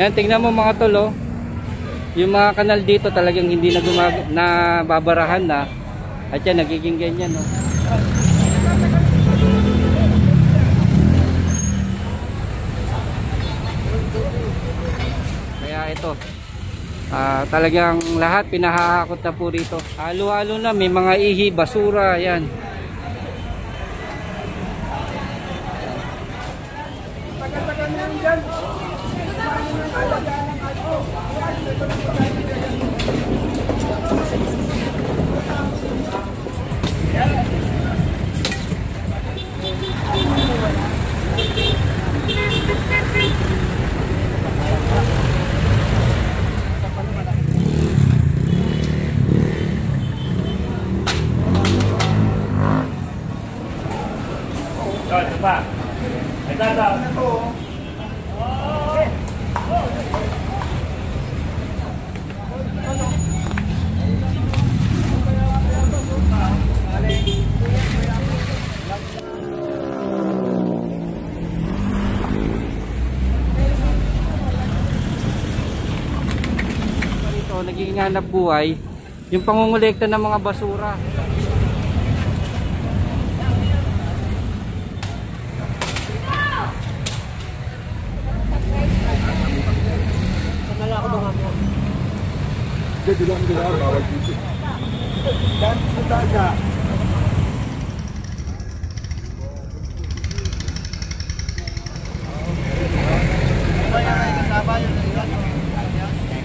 Yan, tingnan mo mga tol, oh. Yung mga kanal dito talagang hindi na babarahan na. At yan, nagiging ganyan, oh. Kaya ito, talagang lahat pinahahakot na po rito. Halo-halo na, may mga ihi, basura, yan. Naging hanap buhay yung pangungulekta ng mga basura.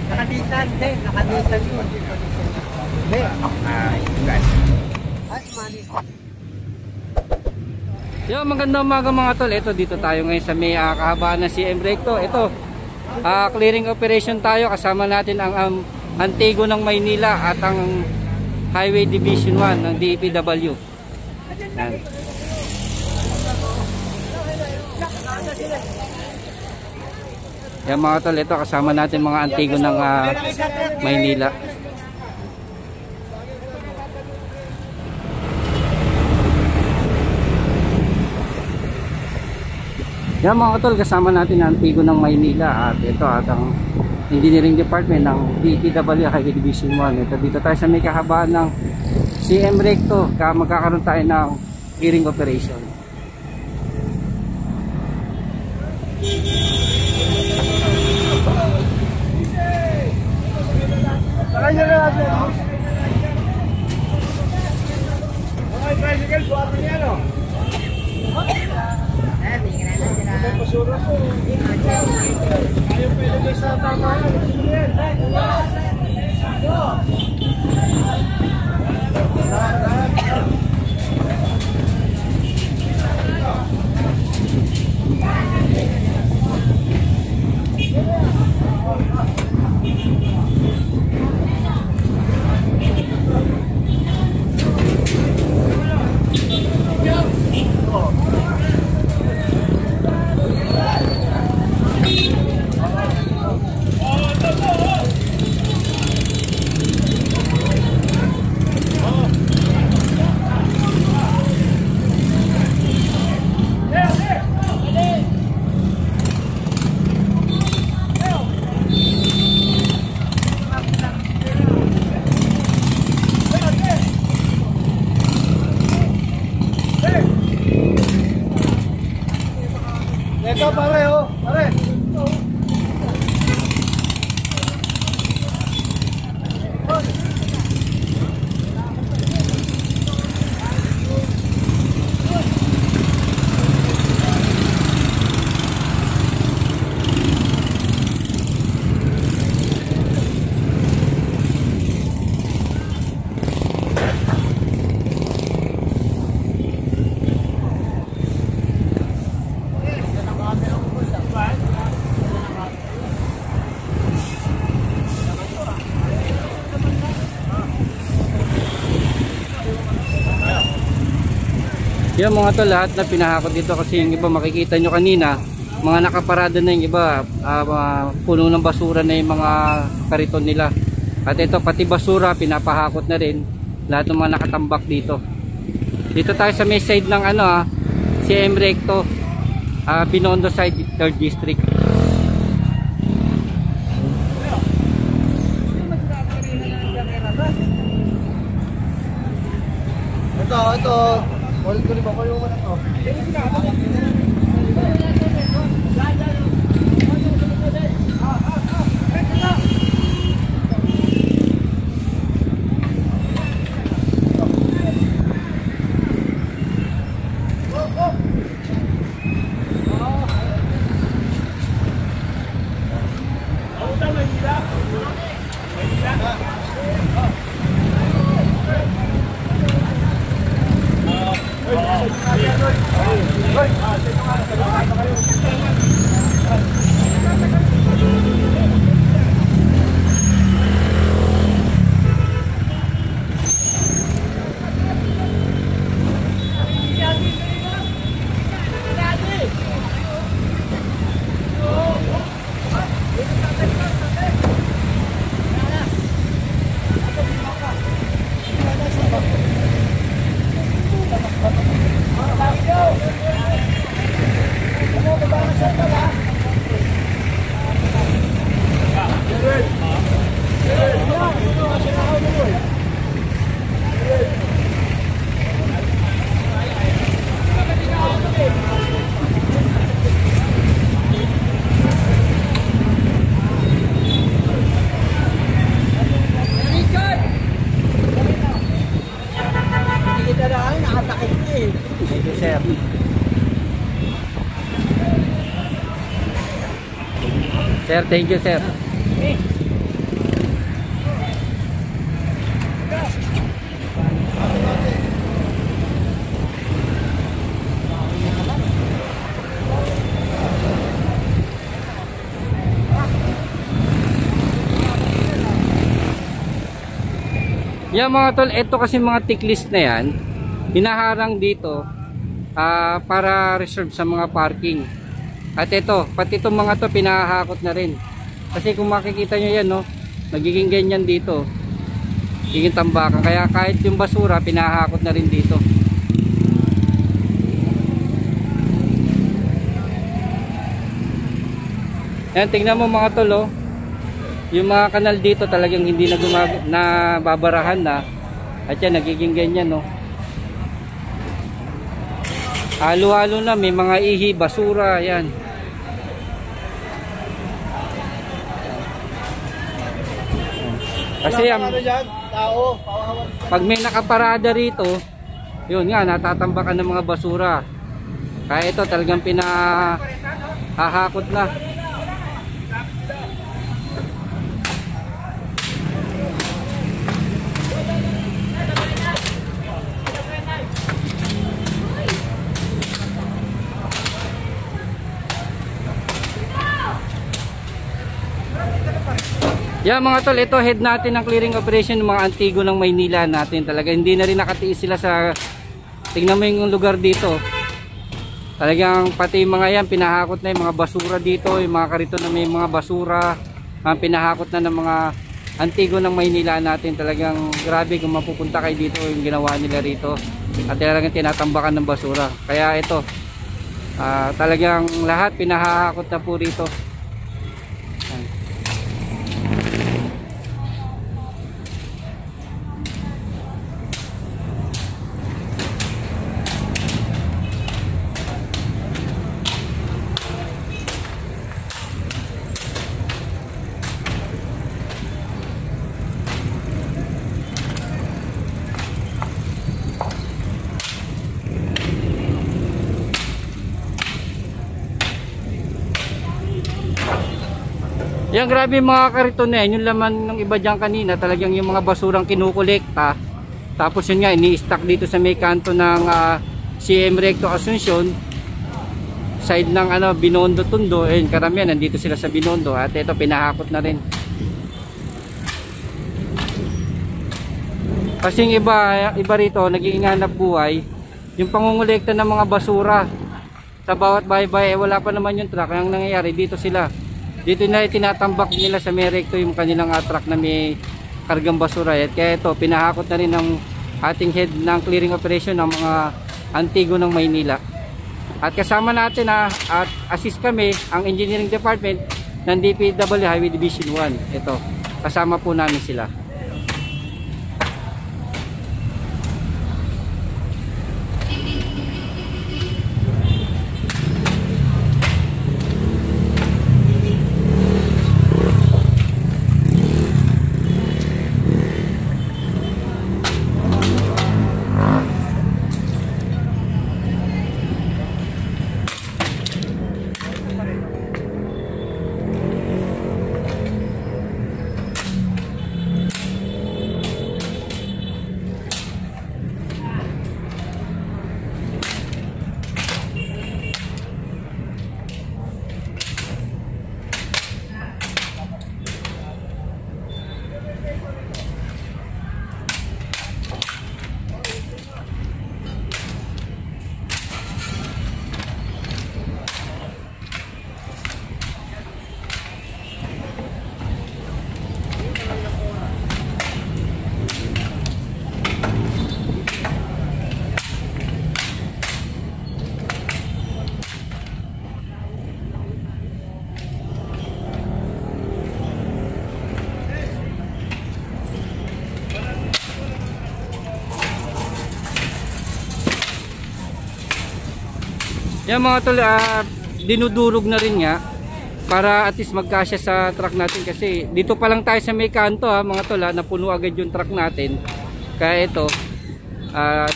Nakadisan din, nakadisan yun. Yo, magandang umaga mga tol. Ito, dito tayo ngayon sa may kahabaan ng CM Recto. Ito, clearing operation tayo. Kasama natin ang Antigo ng Maynila at ang Highway Division 1 ng DPW. Yan. Yan mga tol, ito kasama natin mga Antigo ng Maynila. Yan mga tol, kasama natin ang Antigo ng Maynila at ito at ang Engineering Department ng DPW Highway Division 1. Ito, dito tayo sa may kahabaan ng CM Recto. Magkakaroon tayo ng clearing operation. Yan mga to, lahat na pinahakot dito kasi yung iba makikita nyo kanina, mga nakaparada na yung iba, puno ng basura na yung mga kariton nila. At ito pati basura pinapahakot na rin, lahat ng mga nakatambak dito. Dito tayo sa may side ng CM Recto, Binondo side, 3rd district. Ito. Ulit ko rin ba kayo mo na ito? Sir, thank you sir. Yan mga tol, ito kasi mga tick list na yan, hinaharang dito para reserve sa mga parking. At ito, pati itong mga to pinahahakot na rin. Kasi kung makikita nyo yan, no, nagiging ganyan dito. Nagiging tambakan. Kaya kahit yung basura, pinahahakot na rin dito. Yan, tingnan mo mga tol, oh. Yung mga kanal dito talagang hindi na babarahan na. At yan, nagiging ganyan, no. Halo-halo na, may mga ihi, basura, yan. Kasi pag may nakaparada rito, yun nga, natatambakan ng mga basura. Kaya ito talagang pinahahakot na. Yeah mga tol, ito head natin ng clearing operation ng mga Antigo ng Maynila natin. Talaga hindi na rin nakatiis sila sa, tingnan mo yung lugar dito. Talagang pati mga yan pinahakot na yung mga basura dito, yung mga karito na may mga basura, pinahakot na ng mga Antigo ng Maynila natin. Talagang grabe kung mapupunta kayo dito yung ginawa nila rito. At talagang tinatambakan ng basura. Kaya ito, talagang lahat pinahakot na po rito. Yan, grabe mga kariton na yan. Yung laman ng iba dyan kanina, talagang yung mga basurang kinukolekta. Tapos yun nga, ini-stack dito sa may kanto ng CM Recto Asuncion. Side ng Binondo Tondo. Ayun, karamihan, nandito sila sa Binondo. At ito, pinahakot na rin. Kasi yung iba rito, naging hanap buhay. yung pangungulekta ng mga basura sa bawat bahay-bahay. Wala pa naman yung truck. Ang nangyayari dito sila, dito na tinatambak nila sa may recto yung kanilang truck na may kargang basura. At kaya ito, pinahakot na rin ng ating head ng clearing operation ng mga Antigo ng Maynila. At kasama natin at assist kami ang engineering department ng DPW Highway Division 1. Ito, kasama po namin sila. Yan mga tol, dinudurog na rin nga para at least magkasya sa truck natin, kasi dito pa lang tayo sa may kanto mga tol, napuno agad yung truck natin. Kaya ito,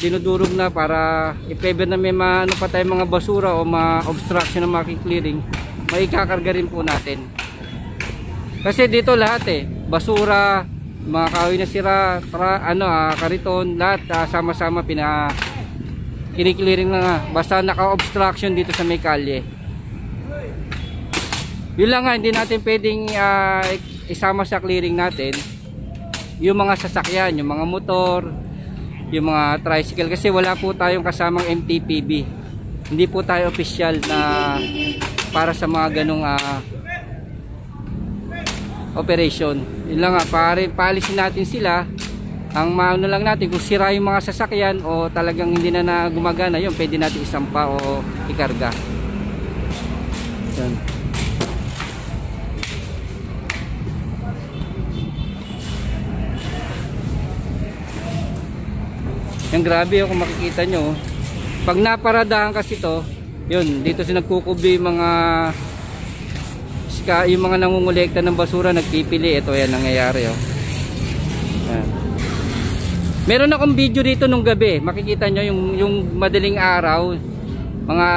dinudurog na para if-ever na may ano pa tayo mga basura o ma-obstruction ng marking clearing, may ikakarga rin po natin. Kasi dito lahat basura, mga kahoy na sira, kariton, lahat sama-sama kiniklearing na nga, basta naka-obstruction dito sa may kalye. Yun lang nga, hindi natin pwedeng isama sa clearing natin yung mga sasakyan, yung mga motor, yung mga tricycle, kasi wala po tayong kasamang MTPB. Hindi po tayo official na para sa mga ganong operation. Yun lang nga, paalisin natin sila. Ang maano lang natin, kung sira yung mga sasakyan o talagang hindi na gumagana, yun pwede natin isampa o ikarga. Yan. Yung grabe kung makikita nyo, pag naparadahan kasi to, yun, dito si nagkukubi yung mga nangungulekta ng basura, nagpipili. Ito yan nangyayari. Yan. Meron akong video dito nung gabi, makikita nyo yung madaling araw, mga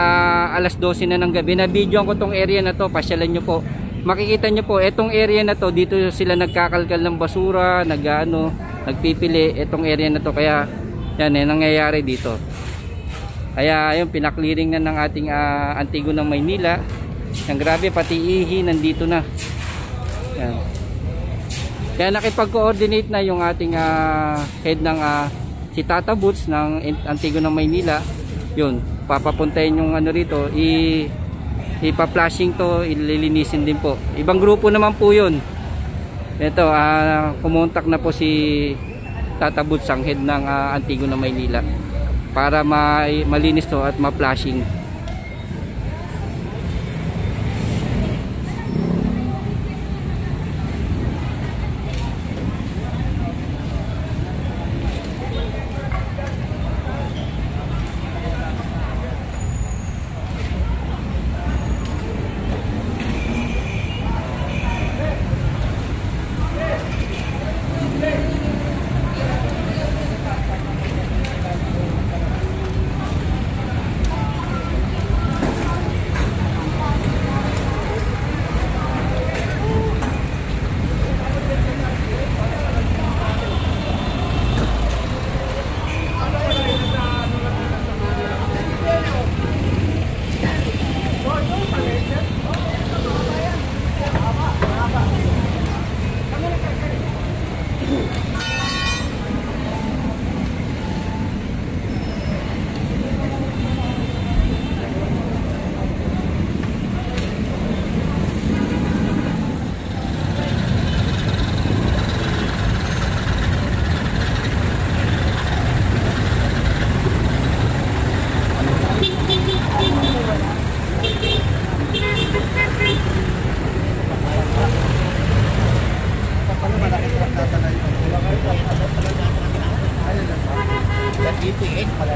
alas 12 na ng gabi, na videoan ko tong area na to. Pasyalan nyo po, makikita nyo po, etong area na to, dito sila nagkakalkal ng basura, nagpipili, etong area na to. Kaya yan nangyayari dito. Kaya yung pinaklearing na ng ating Antigo ng Maynila. Ang grabe, pati ihi nandito na. Yan. Kaya nakipag-coordinate na yung ating head ng si Tata Boots ng Antigo ng Maynila. Yun, papapuntahin yung rito, ipa-flashing to, ililinisin din po. Ibang grupo naman po yun. Ito, kumontak na po si Tata Boots, ang head ng Antigo ng Maynila, para malinis to at ma-flashing.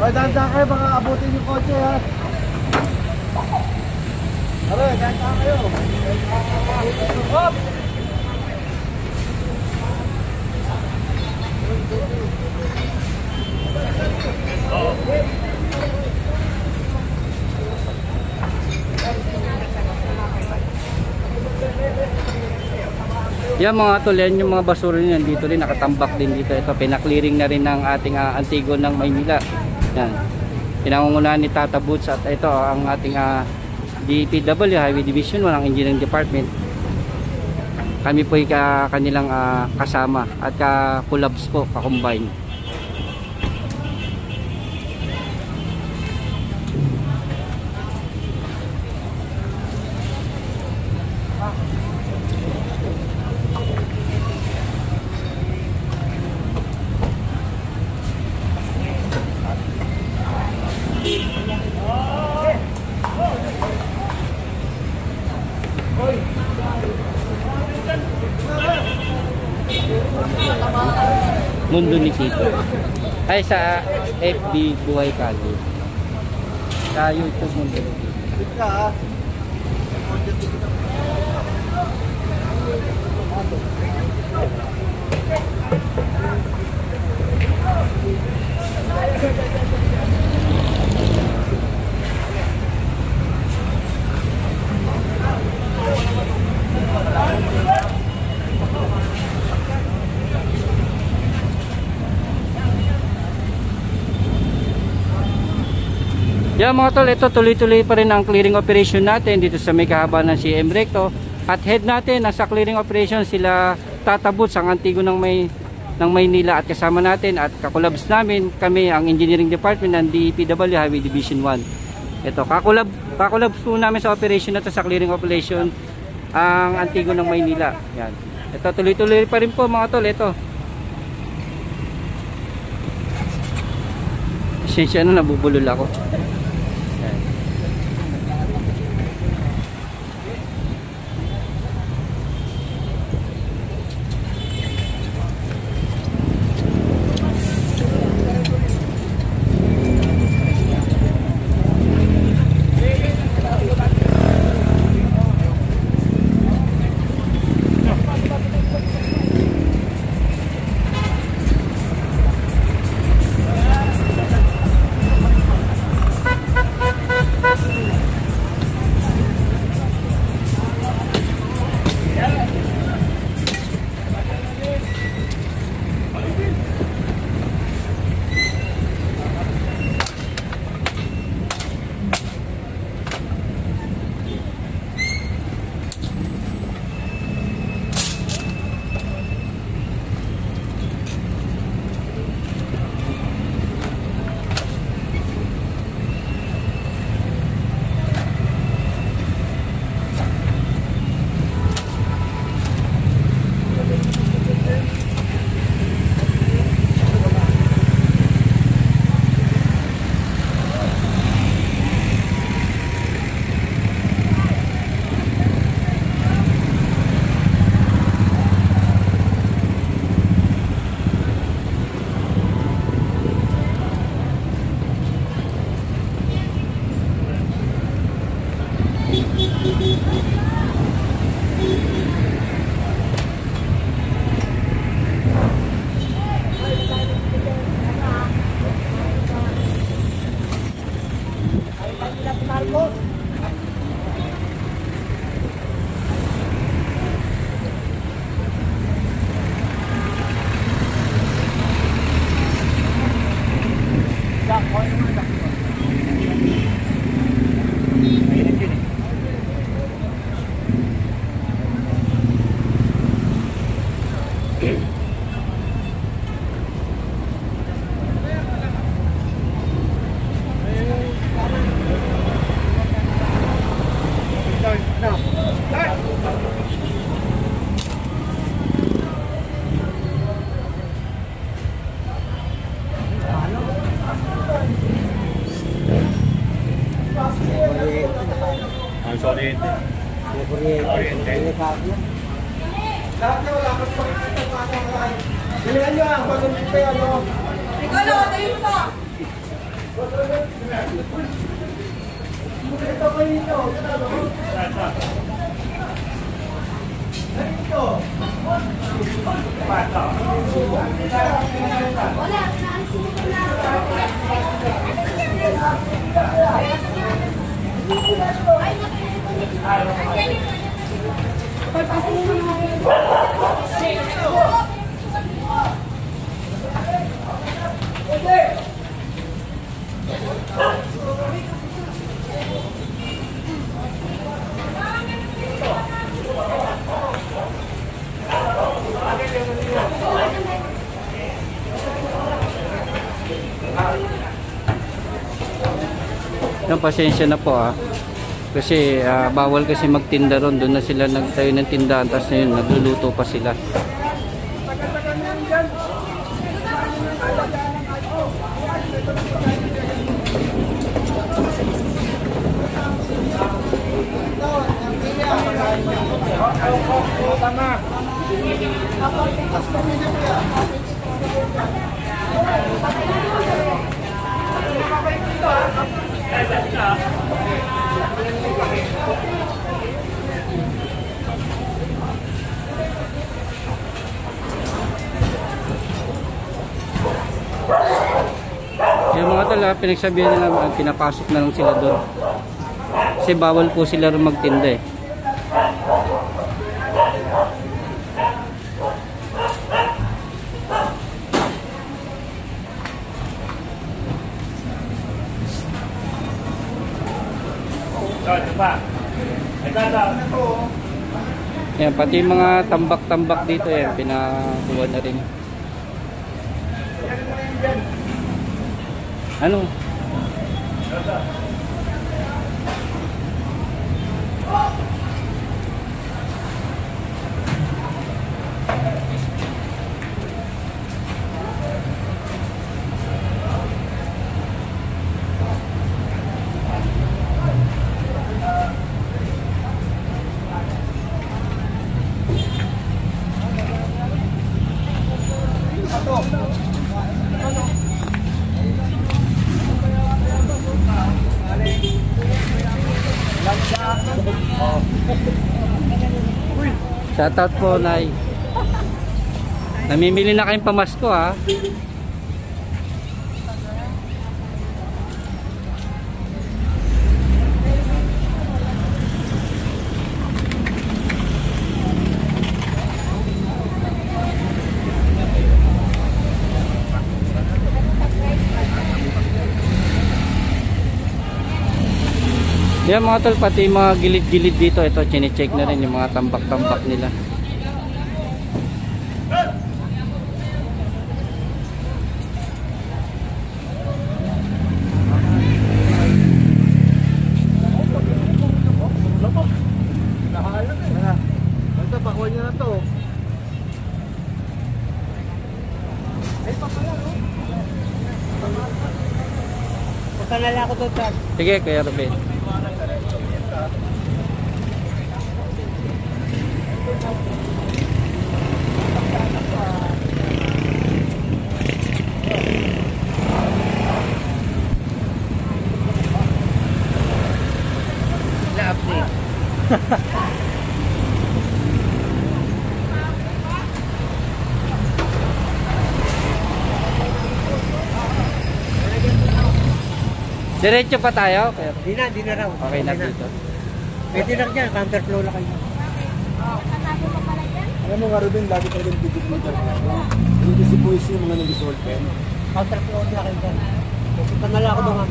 O, dahan-dahan kayo, baka abutin yung kotse ha. Aray, dahan-dahan kayo. Hop! Yan mga tol, yan yung mga basura niyan dito rin, nakatambak din dito. Ito, pinaklearing na rin ng ating Antigo ng Maynila. Yan. Pinangungunahan ni Tata Boots at ito ang ating DPW, Highway Division 1, ang Engineering Department. Kami po ay kanilang kasama at ka-collabs po, ka-combine. Mundo ni Tito ay sa FB Buhay Kali, sa YouTube Mundo ni Tito. Yan mga tol, ito tuloy-tuloy pa rin ang clearing operation natin dito sa may kahabaan ng CM Recto. At head natin, nasa clearing operation sila Tata Boots, ang Antigo ng Maynila, at kasama natin at kakulabs namin, kami ang Engineering Department ng DPW Highway Division 1. Ito, kakulabs po namin sa operation na ito, sa clearing operation ang Antigo ng Maynila. Yan. Ito tuloy-tuloy pa rin po mga tol, ito. Pasensya na, nabubulol ako. Lahat na wala kasi pagkakita. Bilihan nyo ang pag-umpit kayo, ano? Ikaw lang, tayo mo! Yung pasensya na po kasi bawal kasi magtinda ron, doon na sila nagtayo ng tindahan, tapos na yun nagluluto pa sila. Yung mga tala, pinagsabihan nila, pinapasok na lang sila doon. Kasi bawal po sila rin magtinda eh. Yan, pati mga tambak-tambak dito eh, pinakuha na rin. Ano? Shoutout po, Nay. Namimili na kayong pamasko ha. Yan mga tol, pati mga gilid-gilid dito, ito chine-check na rin yung mga tambak-tambak nila. Ito, pakuha nyo na to. Ay, papala, no? Pakalala ko to, Chad. Sige, Kuya Ruben. Diretso pa tayo? Di na raw. Okay na dito. Pwede lang dyan, counterflow lang kayo. Alam mo nga Ruben, lagi talaga yung bibig mo dyan. Yung disipulis yung mga nag-dissolve pen. Counterflow lang kayo dyan. Pupunta na lang ako doon nga.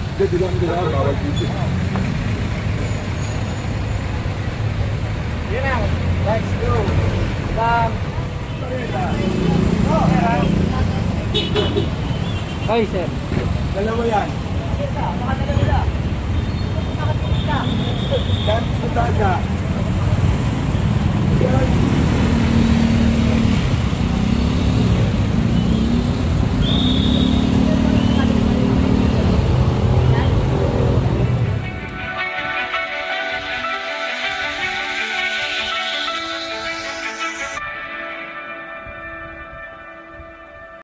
Hindi, di lang hindi lang, bawal dito. Yun na, let's go. Hi, sir. Dalawa yan. Yan sa tasa.